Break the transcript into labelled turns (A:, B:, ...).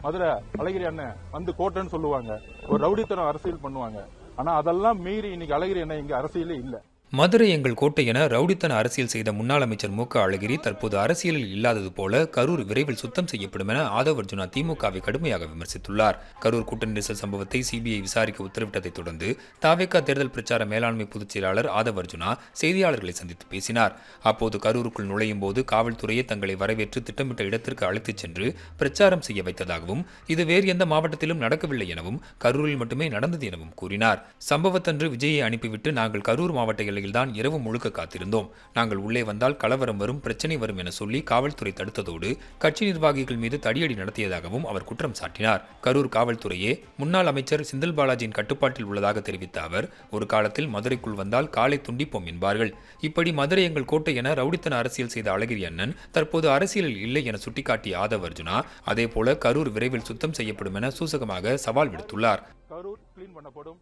A: மதுரை அழகிரி அண்ணன் வந்து கோட்டைன்னு சொல்லுவாங்க, ஒரு ரவுடித்தனம் அரசியல் பண்ணுவாங்க. ஆனா அதெல்லாம் மீறி இன்னைக்கு அழகிரி அண்ணன் இங்க அரசியலே இல்லை.
B: மதுரை எங்கள் கோட்டை என ரவுடித்தன அரசியல் செய்த முன்னாள் அமைச்சர் மு.க. அழகிரி தற்போது அரசியலில் இல்லாதது போல கரூர் விரைவில் சுத்தம் செய்யப்படும் என ஆதவ் அர்ஜுனா திமுகவை கடுமையாக விமர்சித்துள்ளார். கரூர் கூட்ட நெரிசல் சம்பவத்தை சிபிஐ விசாரிக்க உத்தரவிட்டதை தொடர்ந்து தாவேகா தேர்தல் பிரச்சார மேலாண்மை பொதுச் செயலாளர் ஆதவ் அர்ஜுனா செய்தியாளர்களை சந்தித்து பேசினார். அப்போது கரூருக்குள் நுழையும் போது காவல்துறையே தங்களை வரவேற்று திட்டமிட்ட இடத்திற்கு அழைத்துச் சென்று பிரச்சாரம் செய்ய வைத்ததாகவும், இது வேறு எந்த மாவட்டத்திலும் நடக்கவில்லை எனவும் கரூரில் மட்டுமே நடந்தது எனவும் கூறினார். சம்பவத்தன்று விஜயை அனுப்பிவிட்டு நாங்கள் கரூர் மாவட்ட தான் இரவு முழுக்க காத்திருந்தோம். நாங்கள் உள்ளே வந்தால் கலவரம் வரும், பிரச்சனை வரும் என சொல்லி காவல்துறை தடுத்ததோடு கட்சி நிர்வாகிகள் மீது தடியடி நடத்தியதாகவும் அவர் குற்றம் சாட்டினார். கரூர் காவல்துறையே முன்னாள் அமைச்சர் செந்தில் பாலாஜியின் கட்டுப்பாட்டில் உள்ளதாக தெரிவித்த அவர், ஒரு காலத்தில் மதுரைக்குள் வந்தால் காலை துண்டிப்போம் என்பார்கள். இப்படி மதுரை எங்கள் கோட்டை என ரவுடித்தன அரசியல் செய்த அழகிரி அண்ணன் தற்போது அரசியலில் இல்லை என சுட்டிக்காட்டிய ஆதவ் அர்ஜுனா, அதேபோல கரூர் விரைவில் சுத்தம் செய்யப்படும் என சூசகமாக சவால் விடுத்துள்ளார்.
A: கரூர் கிளீன் பண்ணப்படும்.